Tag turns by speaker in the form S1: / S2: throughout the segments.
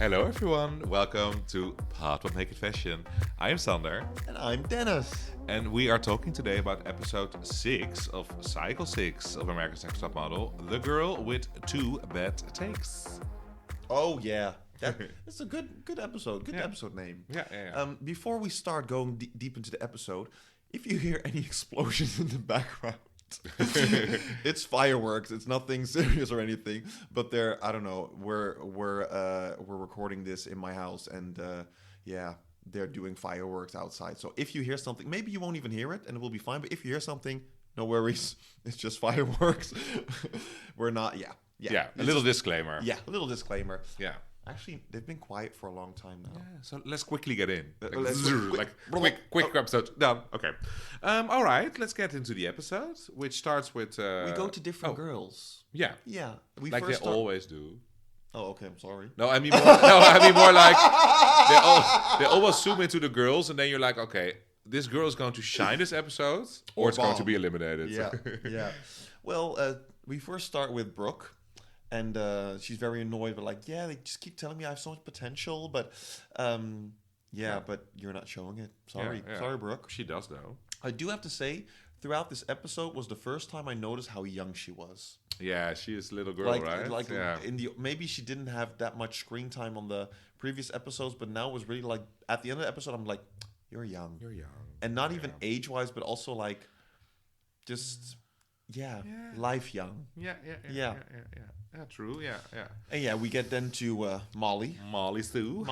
S1: Hello everyone, welcome to Part What Naked Fashion. I am Sander.
S2: And I'm Dennis.
S1: And we are talking today about episode 6 of Cycle 6 of America's Next Top Model, The Girl with Two Bad Takes.
S2: Oh yeah, that's a good episode. Good episode name.
S1: Yeah.
S2: Before we start going deep into the episode, if you hear any explosions in the background, it's fireworks. It's nothing serious or anything. But they're, I don't know. We're recording this in my house, and they're doing fireworks outside. So if you hear something, maybe you won't even hear it, and it will be fine. But if you hear something, no worries. It's just fireworks. We're not. Yeah.
S1: A little disclaimer.
S2: Yeah, a little disclaimer.
S1: Yeah.
S2: Actually, they've been quiet for a long time now.
S1: Yeah, so let's quickly get in.
S2: Quick
S1: episode. Done. Okay. All right, let's get into the episode, which starts with...
S2: we go to different girls.
S1: Yeah.
S2: Yeah.
S1: Like they always do.
S2: Oh, okay, I'm sorry.
S1: No, I mean more like they always zoom into the girls, and then you're like, okay, this girl is going to shine this episode, or it's going to be eliminated.
S2: Yeah. Well, we first start with Brooke. And she's very annoyed, but like, they just keep telling me I have so much potential, but but you're not showing it. Sorry, Brooke.
S1: She does though.
S2: I do have to say, throughout this episode was the first time I noticed how young she was.
S1: Yeah, she is a little girl, right?
S2: Like maybe she didn't have that much screen time on the previous episodes, but now it was really like at the end of the episode, I'm like, you're young, and not even age wise, but also like, just life young.
S1: Yeah, true. Yeah.
S2: And we get then to Molly Sue,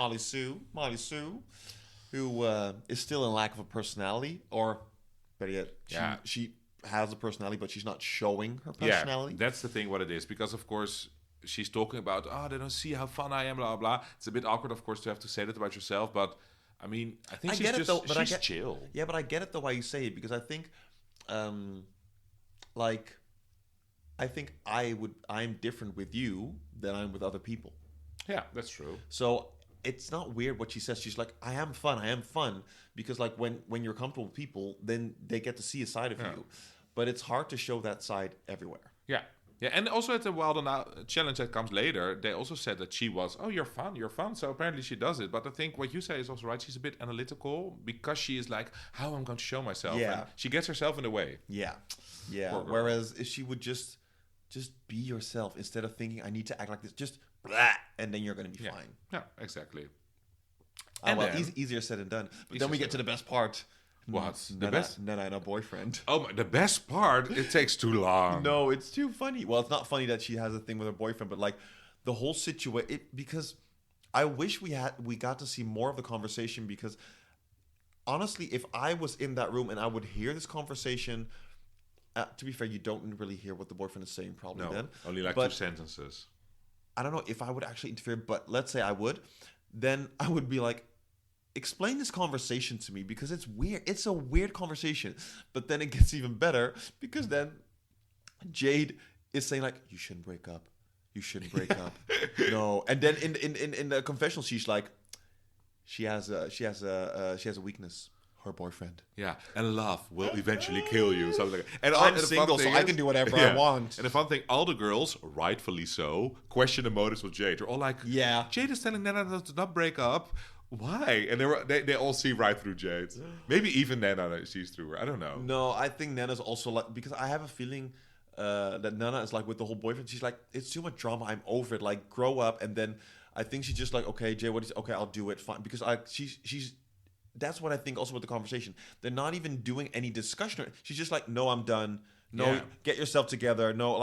S2: who is still in lack of a personality, or better yet, she has a personality, but she's not showing her personality.
S1: Yeah, that's the thing. What it is, because of course she's talking about, they don't see how fun I am, blah blah. It's a bit awkward, of course, to have to say that about yourself, but I mean, I think she's chill.
S2: Yeah, but I get it the way you say it, because I think, I think I'm different with you than I'm with other people.
S1: Yeah, that's true.
S2: So it's not weird what she says. She's like, I am fun. Because like when you're comfortable with people, then they get to see a side of you. But it's hard to show that side everywhere.
S1: Yeah. Yeah, and also at the Wild and Out challenge that comes later, they also said that she was, you're fun. So apparently she does it. But I think what you say is also right. She's a bit analytical because she is like, how am I going to show myself?
S2: Yeah.
S1: And she gets herself in the way.
S2: Yeah. Whereas if she would just be yourself instead of thinking I need to act like this, just blah, and then you're going to be fine.
S1: Yeah, exactly.
S2: Easier said than done. But then we get to the best part.
S1: What?
S2: The best? Nana and a boyfriend.
S1: Oh, the best part? It takes too long.
S2: No, it's too funny. Well, it's not funny that she has a thing with her boyfriend, but like the whole situation. Because I wish we got to see more of the conversation. Because honestly, if I was in that room and I would hear this conversation. To be fair, you don't really hear what the boyfriend is saying probably then.
S1: Only like 2 sentences.
S2: I don't know if I would actually interfere, but let's say I would. Then I would be like, explain this conversation to me because it's weird. It's a weird conversation. But then it gets even better because then Jade is saying like, you shouldn't break up. You shouldn't break up. No. And then in the confessional, she's like, she has a weakness. Her boyfriend.
S1: Yeah, and love will eventually kill you. Something like that. And
S2: I'm single, so I can do whatever I want.
S1: And the fun thing, all the girls, rightfully so, question the motives with Jade. They're all like, Jade is telling Nana to not break up. Why? And they all see right through Jade. Maybe even Nana sees through her. I don't know.
S2: No, I think Nana's also like, because I have a feeling that Nana is like with the whole boyfriend. She's like, it's too much drama. I'm over it. Like, grow up. And then I think she's just like, okay, Jade, okay, I'll do it. Fine. Because she's. That's what I think also with the conversation. They're not even doing any discussion. She's just like, no, I'm done. No, get yourself together. No,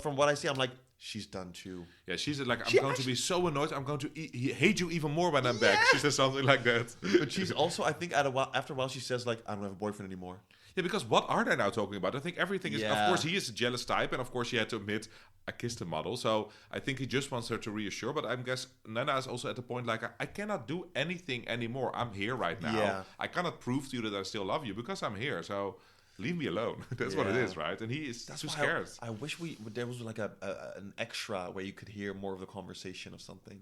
S2: from what I see, I'm like, she's done too.
S1: Yeah, she's like, I'm going to be so annoyed. I'm going to hate you even more when I'm back. She says something like that.
S2: But she's also, I think after a while, she says like, I don't have a boyfriend anymore.
S1: Yeah, because what are they now talking about? I think everything is, of course, he is a jealous type. And of course, she had to admit, I kissed a model. So I think he just wants her to reassure. But I guess Nana is also at the point like, I cannot do anything anymore. I'm here right now. Yeah. I cannot prove to you that I still love you because I'm here. So leave me alone. That's what it is, right? And he is too scared.
S2: I wish there was like an extra where you could hear more of the conversation of something.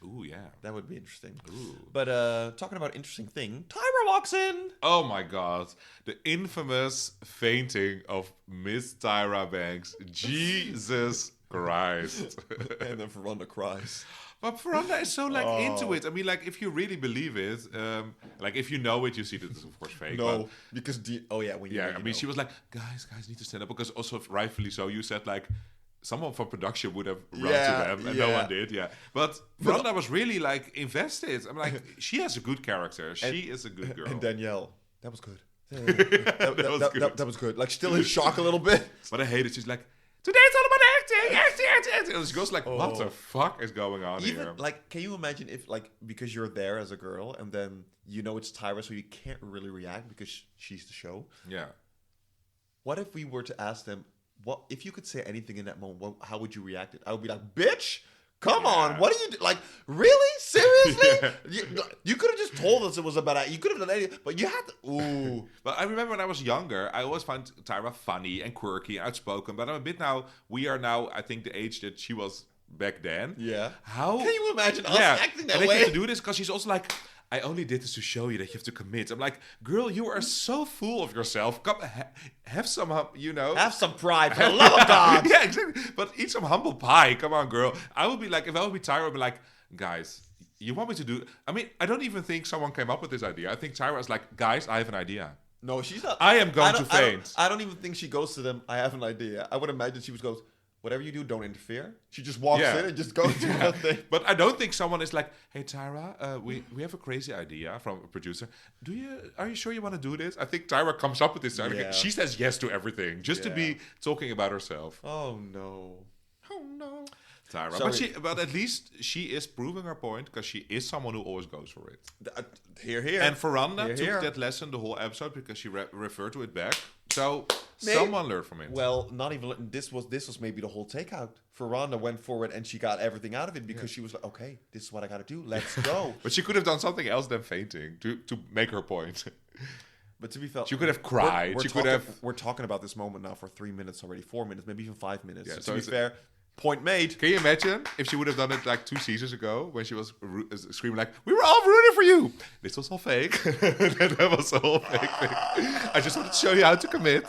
S1: Ooh, yeah.
S2: That would be interesting.
S1: Ooh.
S2: But talking about interesting thing, Tyra walks in.
S1: Oh my God. The infamous fainting of Miss Tyra Banks. Jesus Christ.
S2: And then Veranda cries.
S1: But Veranda is so like into it. I mean, like if you really believe it, like if you know it, you see that it's of course fake.
S2: No,
S1: but,
S2: because when you
S1: I mean, she was like, guys need to stand up, because also rightfully so. You said like someone from production would have run to them, and no one did. Yeah, but Veranda was really like invested. I'm like, she has a good character. She is a good girl.
S2: And Danielle, that was good. That was good. Like still in shock a little bit.
S1: But I hate it. She's like, today it's all about acting. And she goes like, what the fuck is going on here?
S2: Like, can you imagine if, like, because you're there as a girl and then you know it's Tyra, so you can't really react because she's the show.
S1: Yeah.
S2: What if we were to ask them, what if you could say anything in that moment? How would you react? I would be like, bitch. Come on, what are you like? Really? Seriously? You could have just told us it was about. You could have done anything, but you had to. Ooh.
S1: But I remember when I was younger, I always found Tyra funny and quirky and outspoken. But I'm a bit now. We are now, I think, the age that she was back then.
S2: Yeah.
S1: How
S2: can you imagine us acting that
S1: way? And they have to do this because she's also like, I only did this to show you that you have to commit. I'm like, girl, you are so full of yourself. Come, have some,
S2: have some pride, for the love of God.
S1: Yeah, exactly. But eat some humble pie. Come on, girl. I would be like, if I would be Tyra, I'd be like, guys, you want me to do? I mean, I don't even think someone came up with this idea. I think Tyra is like, guys, I have an idea.
S2: No, she's not.
S1: I am going to faint.
S2: I don't even think she goes to them. I have an idea. I would imagine she goes, whatever you do, don't interfere. She just walks in and just goes to her thing.
S1: But I don't think someone is like, hey, Tyra, we have a crazy idea from a producer. Are you sure you want to do this? I think Tyra comes up with this idea. Yeah. She says yes to everything just to be talking about herself.
S2: Oh, no.
S1: Tyra. But at least she is proving her point because she is someone who always goes for it.
S2: Here.
S1: And Veranda took that lesson the whole episode because she referred to it back. So someone learned from it.
S2: Well, not even this was maybe the whole takeout. Veranda went forward and she got everything out of it because she was like, okay, this is what I got to do. Let's go.
S1: But she could have done something else than fainting to make her point.
S2: But to be fair,
S1: she could have cried.
S2: We're talking about this moment now for 3 minutes already, 4 minutes, maybe even 5 minutes.
S1: Yeah,
S2: so to be fair, point made.
S1: Can you imagine if she would have done it like 2 seasons ago when she was screaming like, we were all rooting for you. This was all fake. That was all fake. I just wanted to show you how to commit.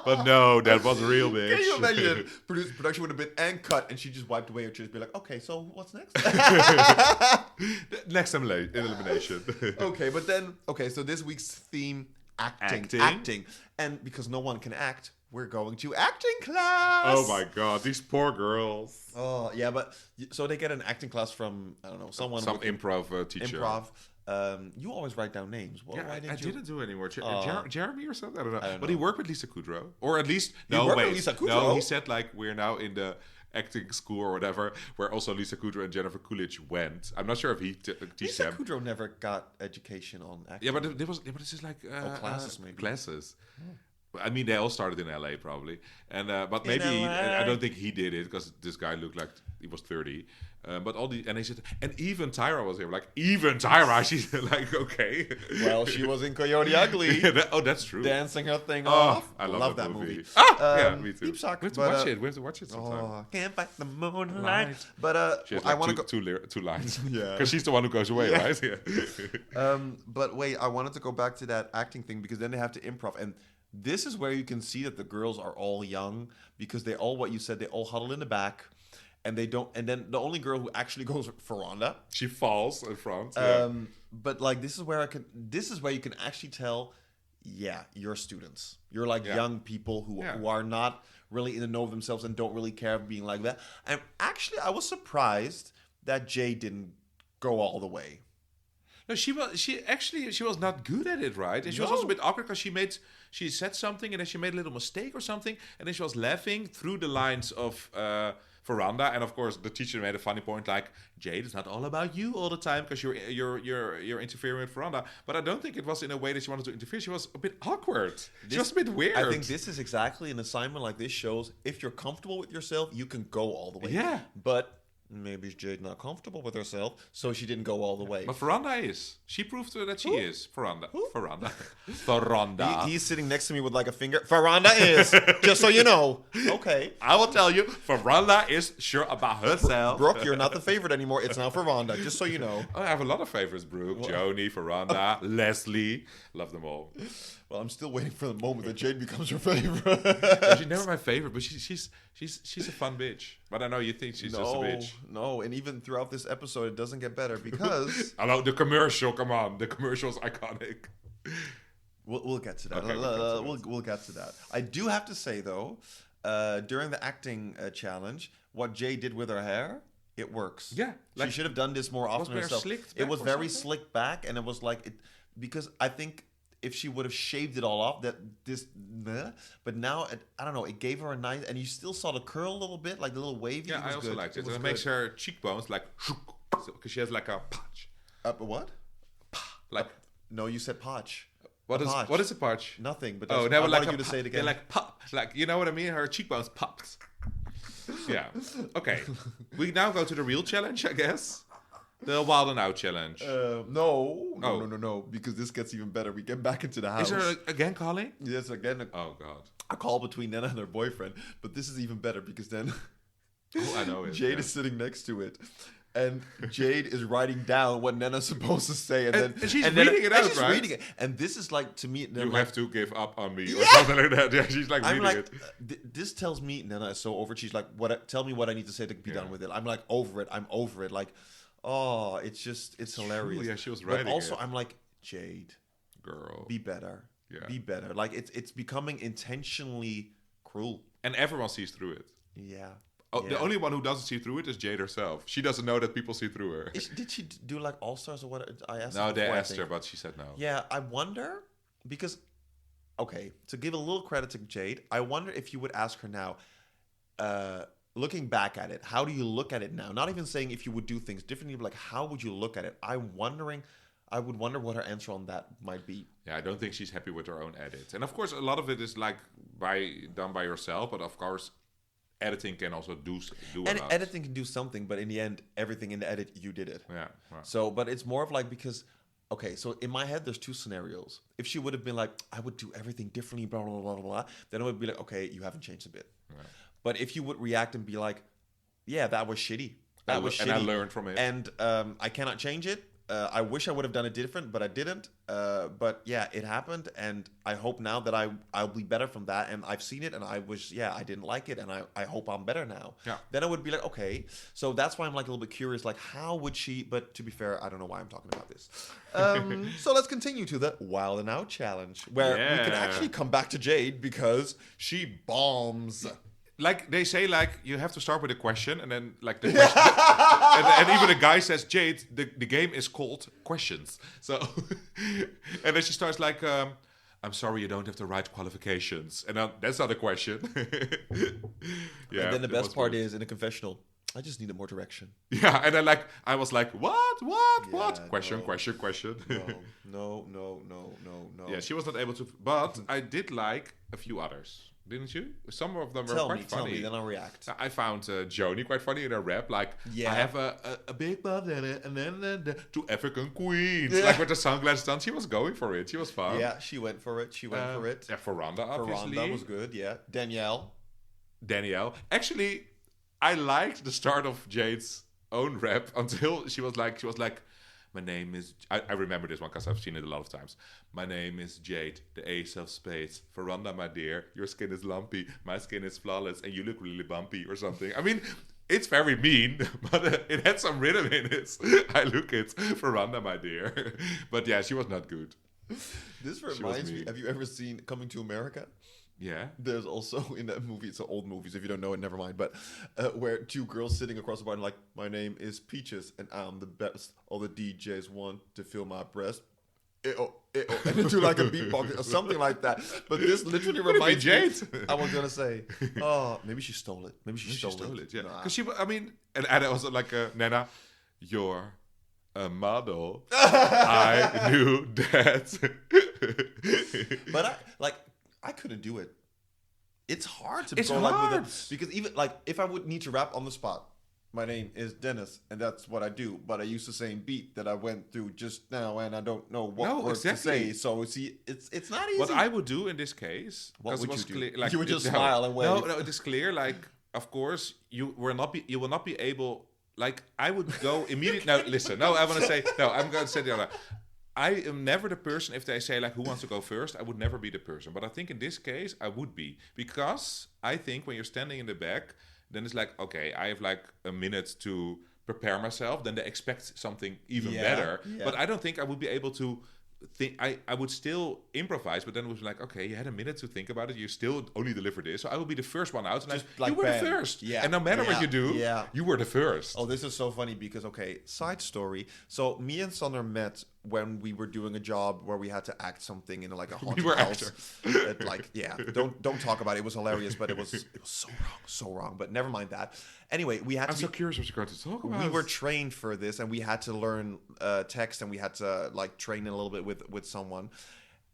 S1: But no, that was real, bitch.
S2: Can you imagine production would have been and cut and she just wiped away her tears, be like, okay, so what's next?
S1: Next elimination.
S2: So this week's theme, acting. And because no one can act, we're going to acting class.
S1: Oh my God, these poor girls.
S2: Oh yeah, but so they get an acting class from, I don't know, some
S1: improv teacher.
S2: Improv. You always write down names. Well,
S1: I didn't do it anymore. Jeremy or something. I don't know. But
S2: know.
S1: he worked with Lisa Kudrow, or at least
S2: Lisa Kudrow?
S1: No, he said like we're now in the acting school or whatever, where also Lisa Kudrow and Jennifer Coolidge went. I'm not sure if he teach them.
S2: Lisa Kudrow never got education on acting.
S1: Yeah, but this is like
S2: classes maybe.
S1: Classes. I mean, they all started in LA probably, and but maybe I don't think he did it because this guy looked like he was 30. But all the and they said, and even Tyra was here. Like even Tyra, she's like okay.
S2: Well, she was in Coyote Ugly.
S1: That's true.
S2: Dancing her thing off.
S1: I love that movie.
S2: Yeah,
S1: me too.
S2: Deep shock.
S1: We have to watch it. We have to watch it sometime.
S2: Oh, can't fight the moonlight. But
S1: she has like I want to go 2 lines.
S2: Yeah,
S1: because she's the one who goes away, right? Yeah.
S2: But wait, I wanted to go back to that acting thing because then they have to improv and. This is where you can see that the girls are all young because they all, what you said, they all huddle in the back and they don't. And then the only girl who actually goes Veranda.
S1: She falls in front.
S2: But like, this is where you can actually tell, yeah, you're students. You're like young people who are not really in the know of themselves and don't really care of being like that. And actually, I was surprised that Jade didn't go all the way.
S1: No, she was not good at it, right? And she was also a bit awkward because she said something and then she made a little mistake or something, and then she was laughing through the lines of Veranda, and of course the teacher made a funny point like, Jade, it's not all about you all the time because you're interfering with Veranda. But I don't think it was in a way that she wanted to interfere. She was a bit awkward. She was a bit weird.
S2: I think this is exactly an assignment like this shows if you're comfortable with yourself, you can go all the way.
S1: Yeah.
S2: But maybe Jade not comfortable with herself, so she didn't go all the way.
S1: But Veranda is. She proved to her that she is. Veranda.
S2: Who?
S1: Veranda. Veranda.
S2: He's sitting next to me with like a finger. Veranda is, just so you know. Okay.
S1: I will tell you, Veranda is sure about herself.
S2: Brooke, you're not the favorite anymore. It's now Veranda, just so you know.
S1: I have a lot of favorites, Brooke. Joni, Veranda, Leslie. Love them all.
S2: Well, I'm still waiting for the moment that Jade becomes your favorite.
S1: She's never my favorite, but she's a fun bitch. But I know you think she's just a bitch.
S2: No, and even throughout this episode, it doesn't get better because...
S1: Hello, the commercial, come on. The commercial's iconic.
S2: We'll get to that.
S1: Okay,
S2: we'll get to that. I do have to say, though, during the acting challenge, what Jade did with her hair, it works.
S1: Yeah.
S2: She should have done this more often herself. It was very slicked back, and it was like... because I think... if she would have shaved it all off, but now I don't know. It gave her a nice, and you still saw the curl a little bit, like the little wavy.
S1: Yeah, I also liked it. It makes her cheekbones like, because she has like a patch.
S2: What?
S1: Like
S2: no, you said patch.
S1: What is a patch?
S2: Nothing. But
S1: I
S2: wanted
S1: like
S2: you to say it again.
S1: They're like pop, like you know what I mean. Her cheekbones popped. Yeah. Okay. We now go to the real challenge, I guess. The Wild and Out challenge.
S2: No, because this gets even better. We get back into the house.
S1: Is there again calling?
S2: Yes, again.
S1: Oh God.
S2: A call between Nana and her boyfriend, but this is even better because then
S1: I know it.
S2: Jade is sitting next to it. And Jade is writing down what Nana's supposed to say, and
S1: she's reading it out,
S2: she's
S1: right?
S2: reading it, and this is like to me.
S1: You have to give up on me, or something like that. Yeah, she's like reading it.
S2: This tells me Nana is so over it. She's like, "What? Tell me what I need to say to be done with it." I'm like, over it. I'm over it. Like, oh, it's hilarious.
S1: Yeah, she was writing.
S2: But also, I'm like, Jade,
S1: girl,
S2: be better.
S1: Yeah.
S2: Be better. Like it's becoming intentionally cruel,
S1: and everyone sees through it.
S2: Yeah.
S1: Oh, the only one who doesn't see through it is Jade herself. She doesn't know that people see through her.
S2: Did she do like All Stars or what? I asked.
S1: No, they asked her, but she said no.
S2: Yeah, I wonder because, okay, to give a little credit to Jade, I wonder if you would ask her now, looking back at it, how do you look at it now? Not even saying if you would do things differently, but like how would you look at it? I would wonder what her answer on that might be.
S1: Yeah, I don't think she's happy with her own edit, and of course, a lot of it is like done by yourself, but of course. Editing can also do a lot.
S2: Editing can do something, but in the end, everything in the edit, you did it.
S1: Yeah. Right.
S2: So, but it's more of like because, okay, so in my head, there's two scenarios. If she would have been like, I would do everything differently, blah, blah, blah, blah, blah, then it would be like, okay, you haven't changed a bit. Yeah. But if you would react and be like, yeah, that was shitty. That was shitty. And
S1: I learned from it.
S2: And I cannot change it. I wish I would have done it different, but I didn't. But yeah, it happened, and I hope now that I'll be better from that. And I've seen it, and I didn't like it, and I hope I'm better now.
S1: Yeah.
S2: Then I would be like, okay. So that's why I'm like a little bit curious, like how would she? But to be fair, I don't know why I'm talking about this. So let's continue to the Wild and Out challenge, where we can actually come back to Jade because she bombs.
S1: Like they say, like you have to start with a question, and then like the question, and even the guy says, "Jade, the game is called questions." So, and then she starts like, "I'm sorry, you don't have the right qualifications," and that's not a question.
S2: Yeah. And then the best part is in a confessional. I just needed more direction.
S1: Yeah, and then like I was like, "What? Question."
S2: No.
S1: Yeah, she was not able to, but I did like a few others. Didn't you? Some of them were quite funny.
S2: Tell me, then I'll react.
S1: I found Joni quite funny in her rap. Like, I have a big butt in it, and then two African queens. Yeah. Like with the sunglasses on, she was going for it. She was fun.
S2: Yeah, she went for it.
S1: Yeah, Veranda, obviously.
S2: Veranda was good, yeah. Danielle.
S1: Actually, I liked the start of Jade's own rap until she was like, my name is... I remember this one because I've seen it a lot of times. My name is Jade, the ace of spades. Veranda, my dear, your skin is lumpy. My skin is flawless, and you look really bumpy or something. I mean, it's very mean, but it had some rhythm in it. I look it. Veranda, my dear. But yeah, she was not good.
S2: This reminds me... Have you ever seen Coming to America?
S1: Yeah.
S2: There's also in that movie, it's an old movie, so if you don't know it, never mind. But where two girls sitting across the bar and like, my name is Peaches and I'm the best. All the DJs want to feel my breast. And then do like a beatbox or something like that. But this literally reminds me. Jade. I was gonna say, oh, maybe she stole it. Maybe she stole it.
S1: Yeah. Because and it was like Nana, you're a model. I knew that.
S2: But I couldn't do it. It's hard to
S1: go like with
S2: it because even like if I would need to rap on the spot, my name is Dennis, and that's what I do. But I use the same beat that I went through just now, and I don't know what words to say. So see, it's not easy.
S1: What I would do in this case,
S2: what would you do?
S1: Clear, like,
S2: you would just smile and wave.
S1: No, it is clear. Like, of course, you will not be able. Like, I would go immediately. No, listen. No, I want to say. No, I'm going to say the other. I am never the person, if they say, like, who wants to go first, I would never be the person. But I think in this case, I would be. Because I think when you're standing in the back, then it's like, okay, I have like a minute to prepare myself. Then they expect something even better. Yeah. But I don't think I would be able to think. I would still improvise, but then it was like, okay, you had a minute to think about it. You still only delivered this. So I will be the first one out. And like, you were the first. Yeah. And no matter what you do, you were the first.
S2: Oh, this is so funny because, okay, side story. So me and Sander met when we were doing a job where we had to act something in like a haunted house. Don't talk about it. It was hilarious, but it was so wrong. But never mind that. Anyway, we had.
S1: I'm so curious what you're going to talk about.
S2: We were trained for this, and we had to learn text, and we had to like train a little bit with someone.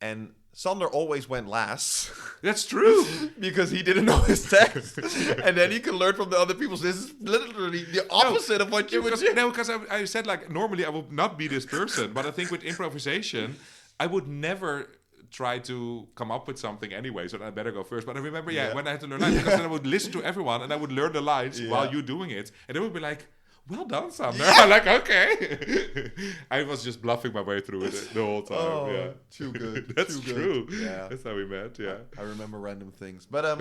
S2: And Sander always went last.
S1: That's true.
S2: Because he didn't know his text. And then he could learn from the other people. So this is literally the opposite of what you would do.
S1: No, because I said, like, normally I would not be this person. But I think with improvisation, I would never try to come up with something anyway. So I better go first. But I remember, when I had to learn lines, because then I would listen to everyone and I would learn the lines while you doing it. And they would be like, well done, Sander. I'm like, okay. I was just bluffing my way through it the whole time.
S2: Oh, too good.
S1: That's
S2: too
S1: true.
S2: Good. Yeah.
S1: That's how we met, yeah.
S2: I remember random things. But,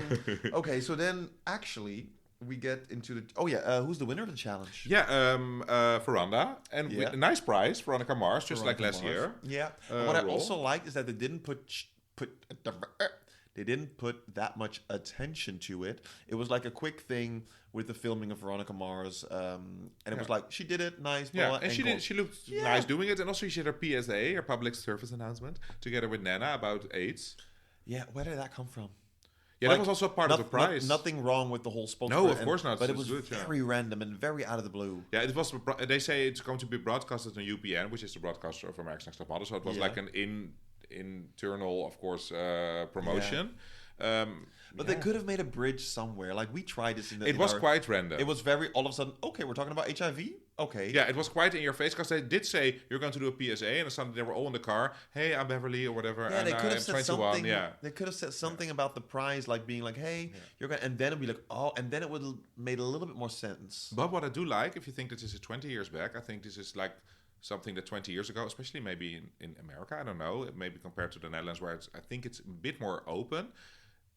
S2: okay, so then actually we get into the... who's the winner of the challenge?
S1: Yeah, Veranda. And a nice prize, Veronica Mars, just like last year.
S2: Yeah. What I also like is that they didn't they didn't put that much attention to it. It was like a quick thing with the filming of Veronica Mars, and it was like, she did it, nice.
S1: Yeah, and she looked nice doing it, and also she did her PSA, her public service announcement, together with Nana about AIDS.
S2: Yeah, where did that come from?
S1: Yeah, like, that was also part of the prize.
S2: Nothing wrong with the whole spokesperson.
S1: No, of course not.
S2: But it was very random and very out of the blue.
S1: Yeah, it was. They say it's going to be broadcasted on UPN, which is the broadcaster of America's Next Top Model. So it was like an internal, of course, promotion.
S2: But they could have made a bridge somewhere. Like, we tried this
S1: It was quite random.
S2: It was very, all of a sudden, okay, we're talking about HIV? Okay.
S1: Yeah, it was quite in your face, because they did say, you're going to do a PSA, and suddenly they were all in the car, hey, I'm Beverly, or whatever,
S2: and
S1: they could have said 21.
S2: Something, they could have said something about the prize, like being like, hey, you're going to, and then it'd be like, oh, and then it would have made a little bit more sense.
S1: But what I do like, if you think that this is 20 years back, I think this is like something that 20 years ago, especially maybe in America, I don't know, maybe compared to the Netherlands, where I think it's a bit more open.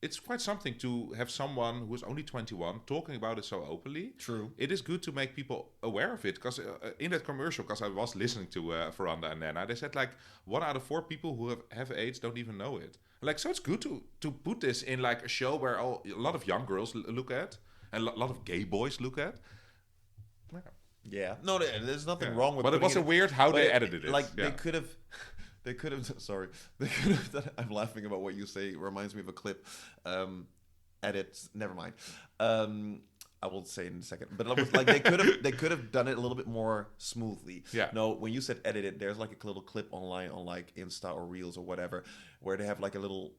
S1: It's quite something to have someone who is only 21 talking about it so openly.
S2: True.
S1: It is good to make people aware of it, because in that commercial, because I was listening to Veranda and Nana, they said like 1 out of 4 people who have AIDS don't even know it. Like, so it's good to put this in like a show where a lot of young girls look at and a lot of gay boys look at.
S2: Yeah. No, there's nothing wrong with it.
S1: But it was weird how they edited it.
S2: Like, they could have... They could have, sorry, they could have done, I'm laughing about what you say. It reminds me of a clip. Edits, never mind. I will say it in a second. But it was like they could have done it a little bit more smoothly.
S1: Yeah.
S2: No, when you said edit it, there's like a little clip online on like Insta or Reels or whatever, where they have like a little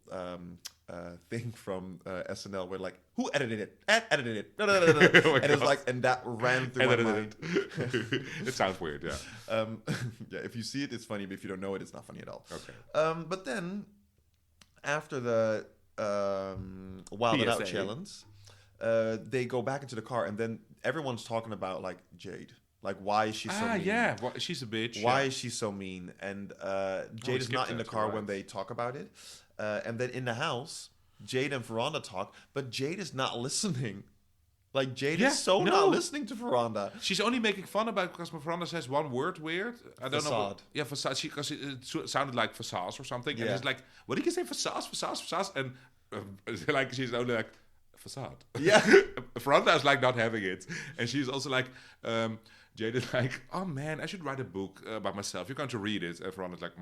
S2: thing from SNL where like, who edited it? Edited it. And it's like, and that ran through my mind.
S1: It sounds weird, yeah.
S2: Yeah, if you see it, it's funny, but if you don't know it, it's not funny at all.
S1: Okay.
S2: But then, after the Wild It Out challenge, they go back into the car, and then everyone's talking about like Jade. Like, why is she so mean?
S1: Yeah, well, she's a bitch.
S2: Why is she so mean? And Jade is not in the car when they talk about it. And then in the house, Jade and Veranda talk, but Jade is not listening. Like, Jade is not listening to Veranda.
S1: She's only making fun about it because Veranda says one word weird. I don't know. Yeah, facade. Because it sounded like facade or something. Yeah. And it's like, what did you say? Facade. And like, she's only like, facade.
S2: Yeah.
S1: Veranda is like not having it. And she's also like, Jade is like, oh man, I should write a book about myself. You're going to read it. And Veranda's like,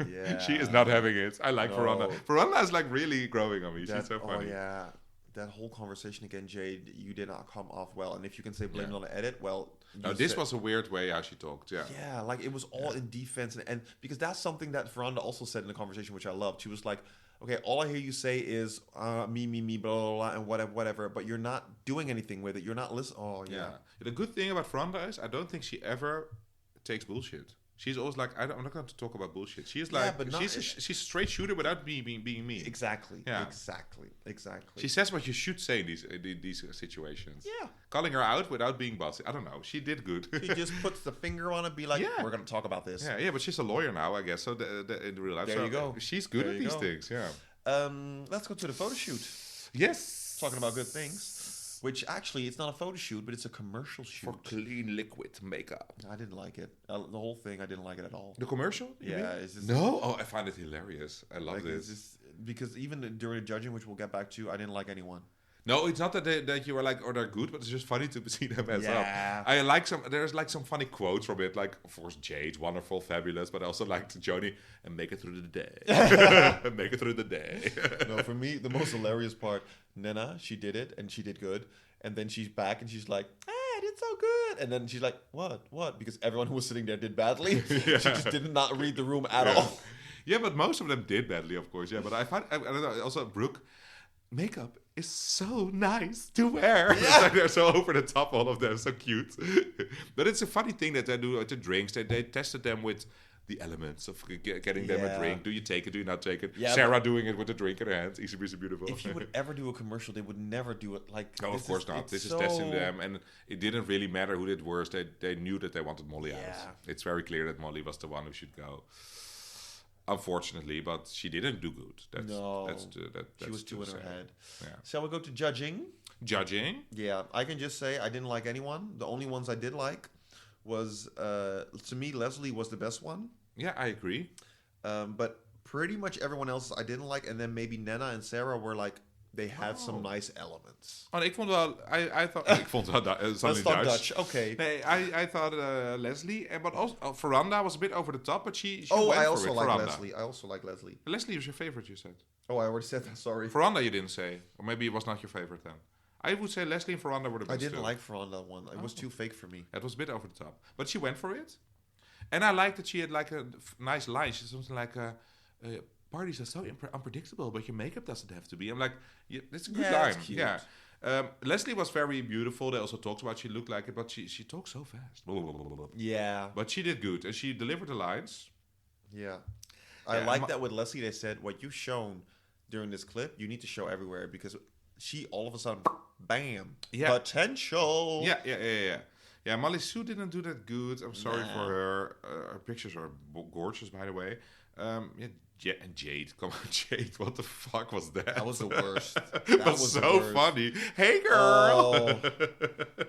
S2: yeah.
S1: She is not having it. I like Veranda. Veranda is like really growing on me. She's so funny.
S2: Oh yeah. That whole conversation again, Jade, you did not come off well. And if you can say blame it on the edit, well,
S1: No, this was a weird way how she talked. Yeah.
S2: Yeah, like it was all in defense, and because that's something that Veranda also said in the conversation, which I loved. She was like, "Okay, all I hear you say is me, blah blah blah, and whatever, but you're not doing anything with it. You're not listening." Oh yeah.
S1: The good thing about Veranda is I don't think she ever takes bullshit. She's always like, I'm not going to talk about bullshit. She's like, she's a straight shooter without being me.
S2: Exactly.
S1: Yeah.
S2: Exactly.
S1: She says what you should say in these situations.
S2: Yeah.
S1: Calling her out without being bossy. I don't know. She did good.
S2: She just puts the finger on it, be like, we're going to talk about this.
S1: Yeah, but she's a lawyer now, I guess. So in real life,
S2: there you go.
S1: She's good at these things. Yeah.
S2: Let's go to the photo shoot.
S1: Yes.
S2: Talking about good things. Which actually, it's not a photo shoot, but it's a commercial shoot.
S1: For clean liquid makeup.
S2: I didn't like it. The whole thing, I didn't like it at all.
S1: The commercial?
S2: Yeah. It's just,
S1: no? Oh, I find it hilarious. I love this.
S2: Because even during the judging, which we'll get back to, I didn't like anyone.
S1: No, it's not that you were like, they're good, but it's just funny to see them as up.
S2: I
S1: like there's like some funny quotes from it, like, of course, Jade, wonderful, fabulous, but I also liked Joni, and make it through the day. Make it through the day.
S2: No, for me, the most hilarious part, Nena, she did it, and she did good. And then she's back, and she's like, I did so good. And then she's like, what? Because everyone who was sitting there did badly. She just did not read the room at all.
S1: Yeah, but most of them did badly, of course. Yeah, but I don't know, also, Brooke, makeup is so nice to wear. Yeah. It's like they're so over the top, all of them, so cute. But it's a funny thing that they do with the drinks. They tested them with the elements of getting them a drink. Do you take it? Do you not take it? Yeah, Sarah doing it with the drink in her hands. Easy, breezy, beautiful.
S2: If you would ever do a commercial, they would never do it like...
S1: No, of course not. This is testing them. And it didn't really matter who did worse. They knew that they wanted Molly out. It's very clear that Molly was the one who should go. Unfortunately, but she didn't do good. She was too in her head. Yeah. Shall we
S2: go to judging?
S1: Judging?
S2: Yeah, I can just say I didn't like anyone. The only ones I did like was, to me, Leslie was the best one.
S1: Yeah, I agree.
S2: But pretty much everyone else I didn't like. And then maybe Nena and Sarah were like, they had some nice elements.
S1: Oh, ik vond wel... I vond something Dutch.
S2: Okay.
S1: Nee, I thought Leslie, but also Veranda was a bit over the top, but she
S2: I
S1: went
S2: also
S1: for it.
S2: like
S1: Veranda.
S2: Leslie. I also like Leslie.
S1: Leslie was your favorite, you said.
S2: Oh, I already said that. Sorry.
S1: Veranda you didn't say. Or maybe it was not your favorite then. I would say Leslie and Veranda were the best.
S2: I didn't like Veranda one. It was too fake for me.
S1: It was a bit over the top. But she went for it. And I liked that she had like a nice line. She said something like... parties are so unpredictable, but your makeup doesn't have to be. I'm like, it's a good line. Yeah. Leslie was very beautiful. They also talked about she looked like it, but she talks so fast.
S2: Yeah.
S1: But she did good, and she delivered the lines.
S2: Yeah. I like that with Leslie. They said, what you've shown during this clip, you need to show everywhere, because she all of a sudden, bam, potential.
S1: Yeah, Molly Sue didn't do that good. I'm sorry for her. Her pictures are gorgeous, by the way. And Jade, come on, Jade, what the fuck was that?
S2: That was the worst.
S1: That was so funny. Hey, girl!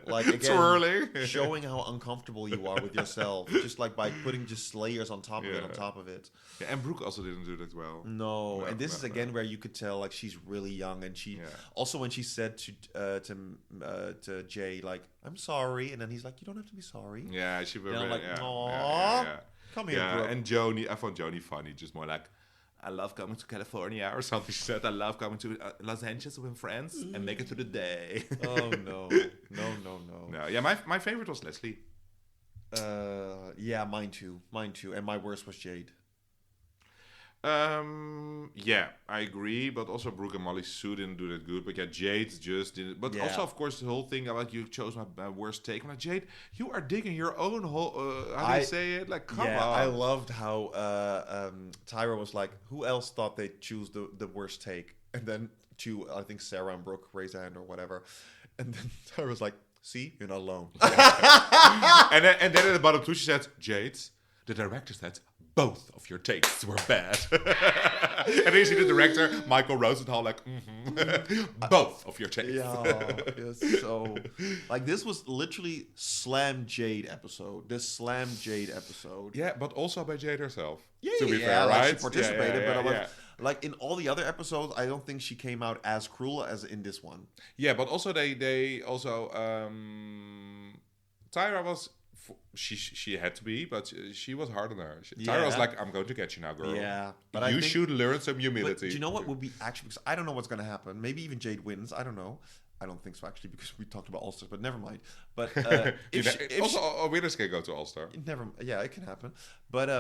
S2: Like, again,
S1: twirling.
S2: Showing how uncomfortable you are with yourself, just like by putting just layers on top of it, on top of it.
S1: Yeah, and Brooke also didn't do that well.
S2: No, and this is again where you could tell, like, she's really young, and she also when she said to Jay, like, I'm sorry, and then he's like, you don't have to be sorry.
S1: Yeah, she was
S2: like, aww. Come here, Brooke.
S1: And Joni, I found Joni funny, just more like, I love coming to California or something. She said, I love coming to Los Angeles with friends and make it through the day.
S2: Oh, no.
S1: No, yeah, my favorite was Leslie.
S2: Yeah, mine too. And my worst was Jade.
S1: Yeah, I agree, but also Brooke and Molly Sue didn't do that good. But yeah, Jade just didn't. But also, of course, the whole thing about you chose my worst take. I'm like, Jade, you are digging your own hole. How do you say it? Like, come on.
S2: I loved how Tyra was like, who else thought they'd choose the worst take? And then I think Sarah and Brooke raised a hand or whatever. And then Tyra was like, see, you're not alone.
S1: and then at the bottom too, she said, Jade, the director said, both of your takes were bad. And then you see the director, Michael Rosenthal, like, both of your takes.
S2: Yeah, so, like, this was literally Slam Jade episode.
S1: Yeah, but also by Jade herself.
S2: Yeah,
S1: to be fair, right?
S2: She participated, but like in all the other episodes, I don't think she came out as cruel as in this one.
S1: Yeah, but also they also Tyra was. She had to be, but she was hard on her. Tyra was like, I'm going to get you now, girl.
S2: Yeah.
S1: But you should learn some humility.
S2: But do you know what would be actually, because I don't know what's going to happen. Maybe even Jade wins. I don't know. I don't think so, actually, because we talked about All-Stars, but never mind. But
S1: a winners can go to All-Star.
S2: Yeah, it can happen. But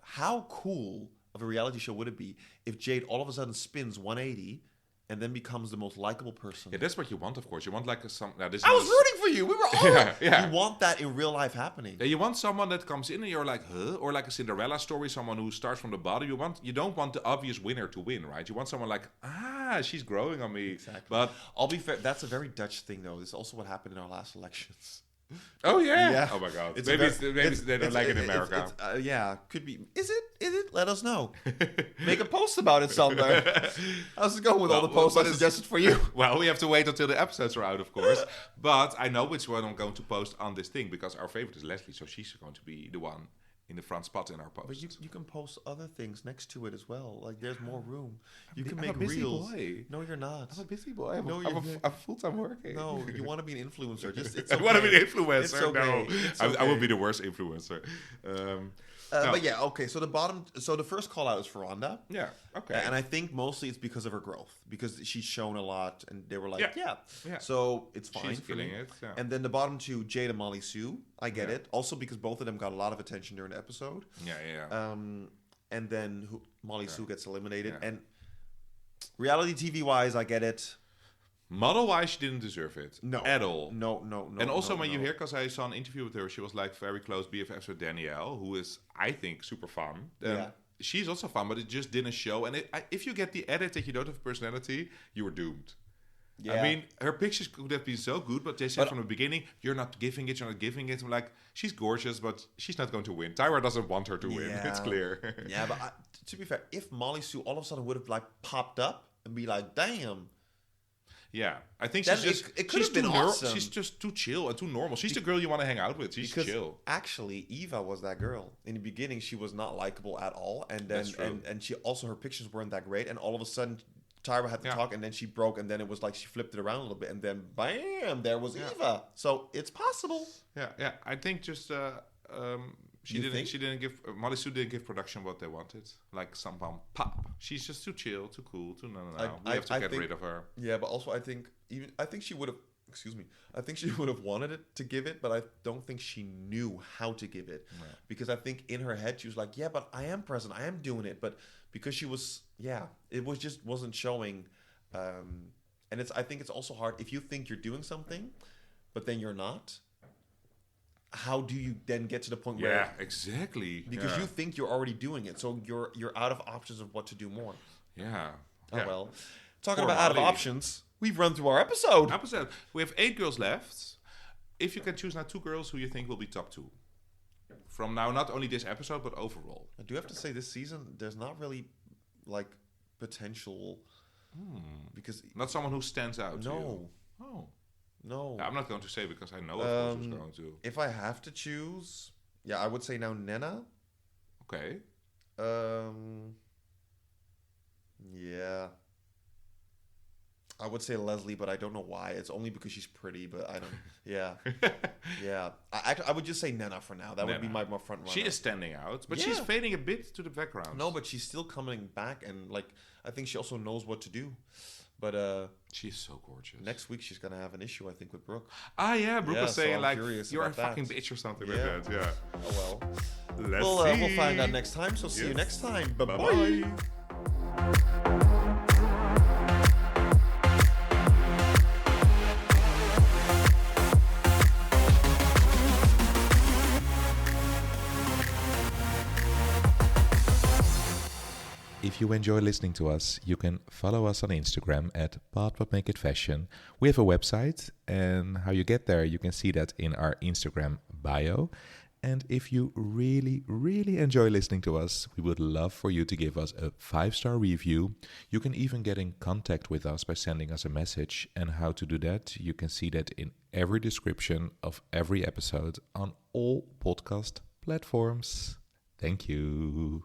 S2: how cool of a reality show would it be if Jade all of a sudden spins 180 and then becomes the most likable person?
S1: Yeah, that's what you want, of course. You want like some.
S2: I was rooting for you. We were all. You want that in real life happening.
S1: Yeah, you want someone that comes in and you're like, huh? Or like a Cinderella story, someone who starts from the bottom. You don't want the obvious winner to win, right? You want someone like, she's growing on me.
S2: Exactly.
S1: But
S2: I'll be fair. That's a very Dutch thing, though. This is also what happened in our last elections.
S1: Oh yeah. Oh my God. Maybe they don't like it in America.
S2: Yeah, could be. Is it? Let us know. Make a post about it somewhere. How's it going with all the posts I suggested for you?
S1: Well, we have to wait until the episodes are out, of course. But I know which one I'm going to post on this thing because our favorite is Leslie, so she's going to be the one in the front spot in our post.
S2: But you can post other things next to it as well. Like there's more room. You can
S1: I'm
S2: make
S1: a busy
S2: reels.
S1: Boy.
S2: No, you're not.
S1: I'm a busy boy. I'm full-time working.
S2: No, you want to be an influencer. It's
S1: I want to be an influencer.
S2: It's okay.
S1: No,
S2: it's okay.
S1: I will be the worst influencer. No.
S2: But yeah, okay. So the first call out is Ferranda.
S1: Yeah, okay.
S2: And I think mostly it's because of her growth, because she's shown a lot, and they were like, yeah. So it's fine.
S1: She's feeling it. Yeah.
S2: And then the bottom two, Jade and Molly Sue, I get it. Also because both of them got a lot of attention during the episode.
S1: Yeah.
S2: And then Molly Sue gets eliminated. Yeah. And reality TV wise, I get it.
S1: Model-wise, she didn't deserve it.
S2: No.
S1: At all.
S2: No.
S1: And also when you hear, because I saw an interview with her, she was like very close BFFs with Danielle, who is, I think, super fun. She's also fun, but it just didn't show. And if you get the edit that you don't have personality, you were doomed. Yeah. I mean, her pictures could have been so good, but they said from the beginning, you're not giving it. I'm like, she's gorgeous, but she's not going to win. Tyra doesn't want her to win. It's clear.
S2: Yeah, but to be fair, if Molly Sue all of a sudden would have like popped up and be like, damn.
S1: Yeah, I think
S2: it could have been awesome.
S1: She's just too chill and too normal. She's the girl you want to hang out with. She's chill.
S2: Actually, Eva was that girl. In the beginning, she was not likable at all, and then and she also, her pictures weren't that great. And all of a sudden, Tyra had to talk, and then she broke, and then it was like she flipped it around a little bit, and then bam, there was Eva. So it's possible.
S1: Yeah. I think just Molly Sue didn't give production what they wanted. Like somehow pop. She's just too chill, too cool, too no. We have to get rid of her.
S2: Yeah, but also I think she would have. Excuse me. I think she would have wanted it to give it, but I don't think she knew how to give it. Right. Because I think in her head she was like, yeah, but I am present, I am doing it, but because she was, it was just wasn't showing. And I think it's also hard if you think you're doing something, but then you're not. How do you then get to the point where?
S1: Yeah, exactly.
S2: Because you think you're already doing it, so you're out of options of what to do more.
S1: Yeah.
S2: Oh well. Talking about out of options, we've run through our episode.
S1: We have 8 girls left. If you can choose now 2 girls who you think will be top 2. From now, not only this episode, but overall.
S2: I do have to say this season, there's not really like potential. Because
S1: not someone who stands out.
S2: No.
S1: To you. Oh.
S2: No.
S1: I'm not going to say because I know of course who's going to.
S2: If I have to choose, I would say now Nena.
S1: Okay.
S2: Yeah. I would say Leslie, but I don't know why. It's only because she's pretty, but I don't. Yeah. Yeah. I would just say Nena for now. That would be my more front runner.
S1: She is standing out, but she's fading a bit to the background.
S2: No, but she's still coming back, and like I think she also knows what to do. But
S1: she's so gorgeous.
S2: Next week she's gonna have an issue, I think, with Brooke.
S1: Brooke was saying like you're a fucking bitch or something like that. Yeah.
S2: Oh well.
S1: Let's see.
S2: We'll find out next time. So see you next time. Bye-bye.
S1: If you enjoy listening to us, you can follow us on Instagram at @ButWhatMakeItFashion. We have a website, and how you get there, you can see that in our Instagram bio. And if you really, really enjoy listening to us, we would love for you to give us a 5-star review. You can even get in contact with us by sending us a message. And how to do that, you can see that in every description of every episode on all podcast platforms. Thank you.